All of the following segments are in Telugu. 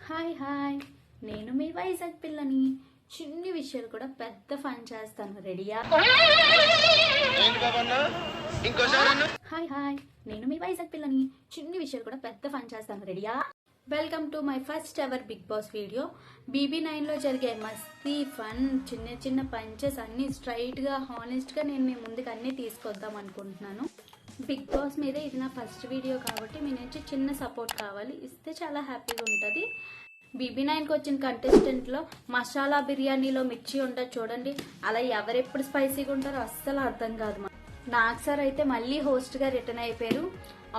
హాయ్ హాయ్, నేను మీ వైజాగ్ పిల్లని. చిన్ని విషయాలు కూడా పెద్ద ఫన్ చేస్తాను. రెడీయా? హాయ్ హాయ్, నేను మీ వైజాగ్ పిల్లని. చిన్ని విషయాలు కూడా పెద్ద ఫన్ చేస్తాను. రెడీయా? Welcome to my first ever Bigg Boss video. BB9లో జరిగే మస్తీ ఫన్, చిన్న చిన్న పంచెస్ అన్ని స్ట్రైట్ గా హానెస్ట్ గా నేను మీ ముందుకు అన్ని తీసుకొద్దాం అనుకుంటున్నాను. బిగ్ బాస్ మీద ఇది నా ఫస్ట్ వీడియో కాబట్టి మీ నుంచి చిన్న సపోర్ట్ కావాలి. ఇస్తే చాలా హ్యాపీగా ఉంటుంది. BB9కి వచ్చిన కంటెస్టెంట్లో మసాలా బిర్యానీలో మిర్చి ఉంటుంది చూడండి, అలా ఎవరెప్పుడు స్పైసీగా ఉంటారో అస్సలు అర్థం కాదు. నాగ్ సార్ అయితే మళ్ళీ హోస్ట్గా రిటర్న్ అయిపోయారు.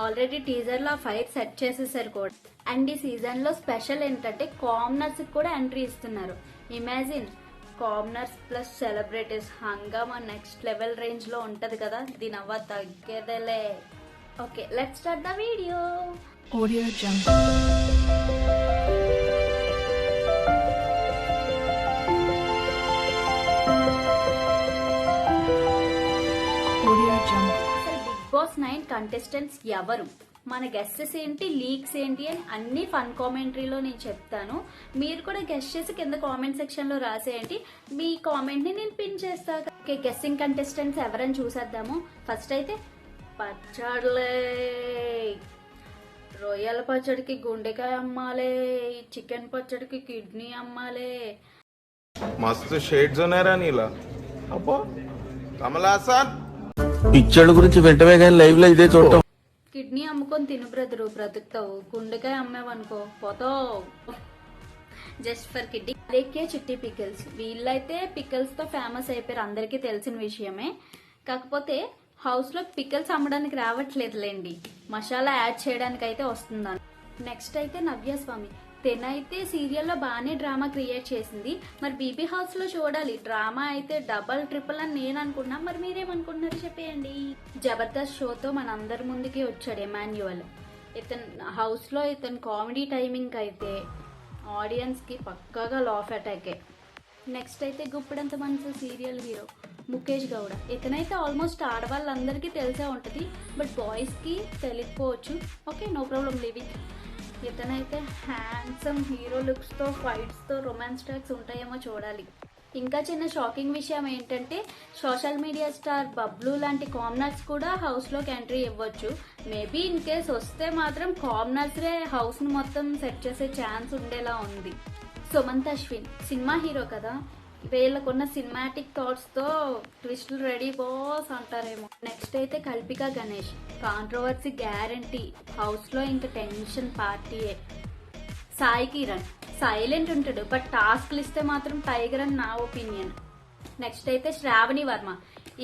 ఆల్రెడీ టీజర్లో ఫైర్ సెట్ చేసేసారు కూడా. అండ్ ఈ సీజన్లో స్పెషల్ ఏంటంటే కామనర్స్కి కూడా ఎంట్రీ ఇస్తున్నారు. ఇమాజిన్, కామనర్స్ ప్లస్ సెలబ్రిటీస్ హంగామా నెక్స్ట్ లెవెల్ రేంజ్ లో ఉంటది కదా. దీని అవ్వ తగ్గేదేలే. Okay, let's start the video. Audio Jungle. Audio Jungle. Bigg Boss 9 contestants ఎవరు, మన గెస్సెస్ ఏంటి, లీక్స్ ఏంటి అని అన్ని ఫన్ కామెంటరీలో నేను చెప్తాను. మీరు కూడా గెస్ చేసి కింద కామెంట్ సెక్షన్ లో రాసేయండి. మీ కామెంట్ ని నేను పిన్ చేస్తాను. ఓకే, గెస్సింగ్ కంటెస్టెంట్స్ ఎవరని చూసేద్దాము. ఫస్ట్ అయితే పచ్చడిలే. రొయ్యల పచ్చడికి గుండెకాయ అమ్మాలే, చికెన్ పచ్చడికి కిడ్నీ అమ్మాలే. మస్తు షేడ్స్ ఉన్నారా నీలా. అబ్బో కమలాసన్ పిచ్చడు గురించి వెంటనే కానీ లైవ్ లో ఇదే చూడటం. కిడ్నీ అమ్ముకొని తిను బ్రదరు, బ్రతుకుతావు. గుండెకాయ అమ్మేవనుకో పోతావు. Just for kidney. అలేకే చిట్టి పికిల్స్, వీళ్ళైతే పికిల్స్ తో ఫేమస్ అయిపోయారు, అందరికీ తెలిసిన విషయమే. కాకపోతే హౌస్ లో పికిల్స్ అమ్మడానికి రావట్లేదులేండి, మసాలా యాడ్ చేయడానికి అయితే వస్తుందని. నెక్స్ట్ అయితే నవ్యస్వామి. తెనైతే సీరియల్లో బాగానే డ్రామా క్రియేట్ చేసింది. మరి బీబీ హౌస్ లో చూడాలి. డ్రామా అయితే డబల్ ట్రిపుల్ అని నేను అనుకున్నా. మరి మీరేమనుకుంటున్నారు చెప్పేయండి. జబర్దస్త్ షోతో మన అందరి ముందుకి వచ్చాడు ఎమాన్యువల్. ఇతను హౌస్ లో ఇతను కామెడీ టైమింగ్ అయితే ఆడియన్స్ కి పక్కాగా లాఫ్ అటాకే. నెక్స్ట్ అయితే గుప్పెడంత మనసు సీరియల్ హీరో ముఖేష్ గౌడ. ఇతనైతే ఆల్మోస్ట్ ఆడవాళ్ళందరికీ తెలిసే ఉంటుంది, బట్ బాయ్స్ కి తెలియకపోవచ్చు. Okay, no problem, living. ఇతనైతే హ్యాండ్సమ్ హీరో లుక్స్ తో ఫైట్స్ తో రొమాన్స్ ట్రాక్స్ ఉంటాయేమో చూడాలి. ఇంకా చిన్న షాకింగ్ విషయం ఏంటంటే సోషల్ మీడియా స్టార్ బబ్లు లాంటి కామనర్స్ కూడా హౌస్ లోకి ఎంట్రీ ఇవ్వచ్చు. మేబీ ఇన్ కేస్ వస్తే మాత్రం కామనర్స్ రే హౌస్ ను మొత్తం సెట్ చేసే ఛాన్స్ ఉండేలా ఉంది. సుమంత్ అశ్విన్ సినిమా హీరో కదా, వీళ్ళకున్న సినిమాటిక్ థాట్స్ తో ట్విస్టులు రెడీ బాస్ అంటారేమో. నెక్స్ట్ అయితే Kalpika Ganesh. Controversy guarantee, house లో ఇంకా టెన్షన్ పార్టీయే. సాయి కిరణ్ సైలెంట్ ఉంటాడు, బట్ టాస్క్లు ఇస్తే మాత్రం టైగర్ అని నా ఒపీనియన్. నెక్స్ట్ అయితే శ్రావణి వర్మ.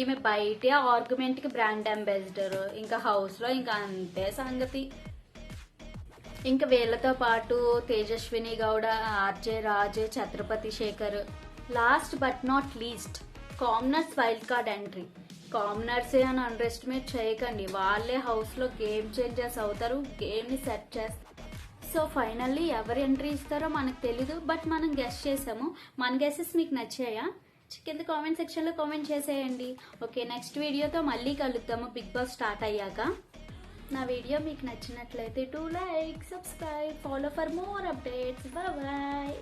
ఈమె బయట ఆర్గ్యుమెంట్ కి బ్రాండ్ అంబాసిడర్, ఇంకా హౌస్ లో ఇంకా అంతే సంగతి. ఇంకా వీళ్ళతో పాటు Tejaswini Gowda, RJ Raje, Chatrapathi Shekar. Last but not least commoners wild card entry. కామనర్సే అని అండర్ ఎస్టిమేట్ చేయకండి, వాళ్ళే హౌస్ లో గేమ్ చేంజర్స్ అవుతారు, గేమ్ ని సెట్ చేస్తారు. సో ఫైనల్లీ ఎవరు ఎంట్రీ ఇస్తారో మనకు తెలీదు, బట్ మనం గెస్ చేసాము. మన గెసెస్ మీకు నచ్చాయా? కింద కామెంట్ సెక్షన్ లో కామెంట్ చేసేయండి. ఓకే, నెక్స్ట్ వీడియోతో మళ్ళీ కలుద్దాము బిగ్ బాస్ స్టార్ట్ అయ్యాక. నా వీడియో మీకు నచ్చినట్లయితే do like, subscribe, follow for more updates. Bye bye.